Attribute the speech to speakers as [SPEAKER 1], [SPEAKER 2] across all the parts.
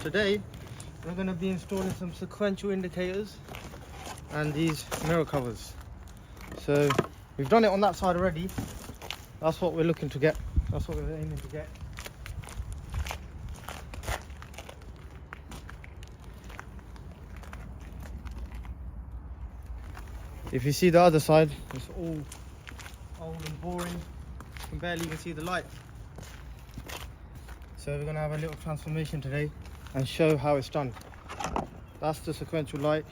[SPEAKER 1] Today we're going to be installing some sequential indicators and these mirror covers. So we've done it on that side already. That's what we're looking to get. That's what we're aiming to get. If you see the other side, it's all old and boring. You can barely even see the light. So we're going to have a little transformation today and show how it's done. That's the sequential light.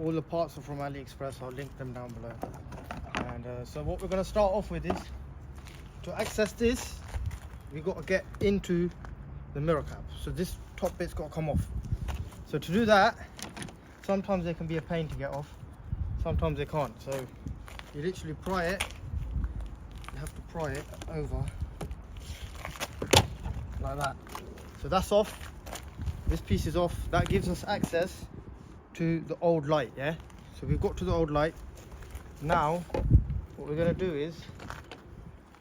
[SPEAKER 1] All the parts are from AliExpress. I'll link them down below. And so what we're going to start off with is, to access this, we've got to get into the mirror cap. So this top bit's got to come off. So to do that, sometimes they can be a pain to get off, sometimes they can't. So you literally pry it. You have to pry it over like that. So that's off. This piece is off. That gives us access to the old light. Yeah, so we've got to the old light. Now what we're going to do is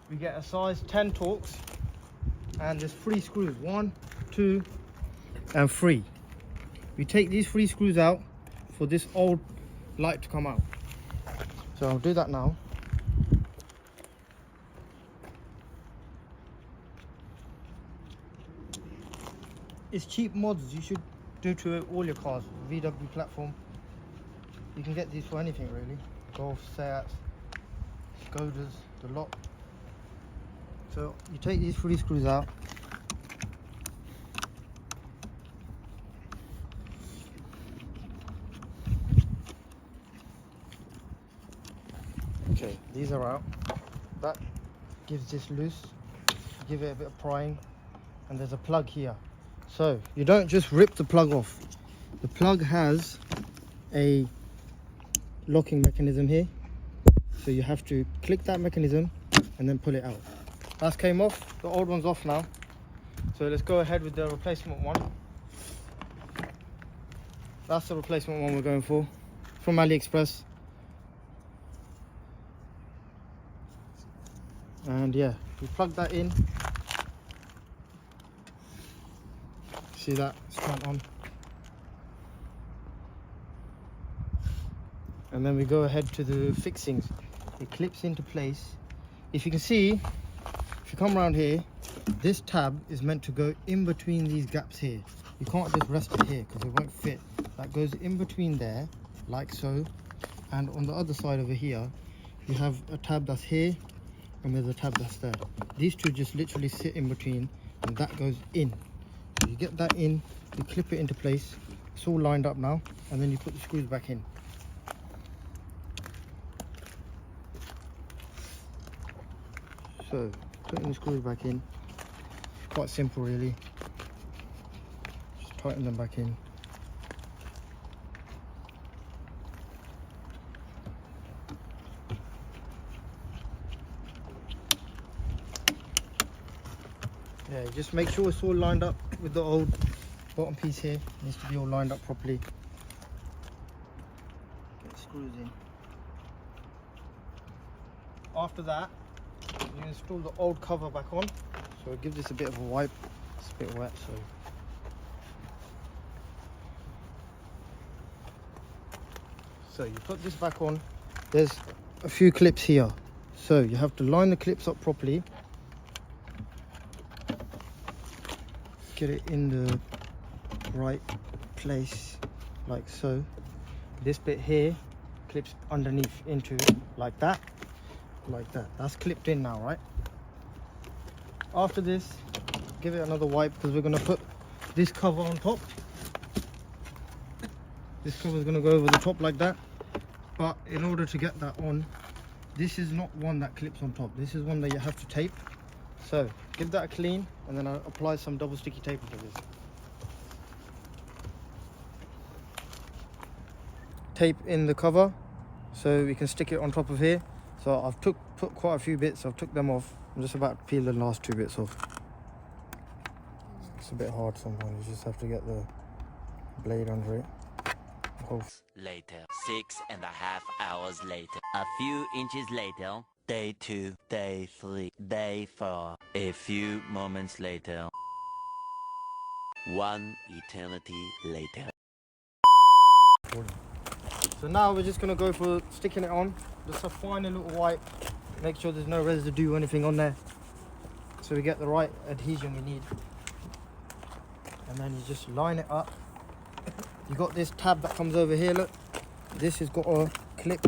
[SPEAKER 1] we get a size 10 Torx, and there's 3 screws, 1, 2 and 3. We take these 3 screws out for this old light to come out. So I'll do that now. It's cheap mods you should do to all your cars. VW platform, you can get these for anything really. Golf, Seats, Skodas, the lot. So you take these 3 screws out. Okay, these are out. That gives this loose. Give it a bit of prying, and there's a plug here. So you don't just rip the plug off. The plug has a locking mechanism here, so you have to click that mechanism and then pull it out. That came off. The old one's off now. So let's go ahead with the replacement one. That's the replacement one we're going for, from AliExpress. And yeah, we plug that in. See that? It's turned on. And then we go ahead to the fixings. It clips into place. If you can see, if you come around here, this tab is meant to go in between these gaps here. You can't just rest it here because it won't fit. That goes in between there, like so. And on the other side over here, you have a tab that's here, and there's a tab that's there. These two just literally sit in between, and that goes in. So you get that in, you clip it into place. It's all lined up now, and then you put the screws back in. So putting the screws back in, quite simple really. Just tighten them back in. Yeah, just make sure it's all lined up with the old bottom piece here. It needs to be all lined up properly. Get the screws in. After that, you install the old cover back on. So give this a bit of a wipe. It's a bit wet, so you put this back on. There's a few clips here, so you have to line the clips up properly. Get it in the right place, like so. This bit here clips underneath into it, like that, like that. That's clipped in now, right? After this, give it another wipe, because we're going to put this cover on top. This cover is going to go over the top like that. But in order to get that on, this is not one that clips on top. This is one that you have to tape. So give that a clean, and then I'll apply some double sticky tape to this. Tape in the cover so we can stick it on top of here. So I've put quite a few bits. I've took them off. I'm just about to peel the last 2 bits off. It's a bit hard sometimes. You just have to get the blade under it.
[SPEAKER 2] Later, 6.5 hours later, a few inches later, day 2, day 3, day 4, a few moments later. One eternity later.
[SPEAKER 1] So now we're just gonna go for sticking it on. Just a final little wipe. Make sure there's no residue or anything on there. So we get the right adhesion we need. And then you just line it up. You got this tab that comes over here, look. This has got a clip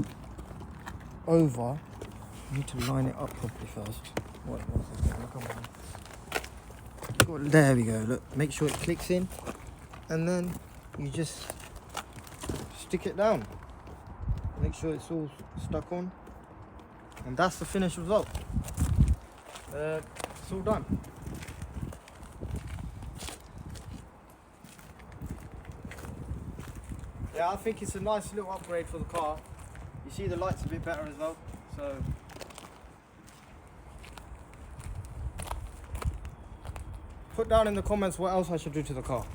[SPEAKER 1] over. You need to line it up properly first. Wait, come on. There we go, look. Make sure it clicks in. And then you just stick it down. Make sure it's all stuck on. And that's the finished result. It's all done. Yeah, I think it's a nice little upgrade for the car. You see the light's a bit better as well. So put down in the comments what else I should do to the car.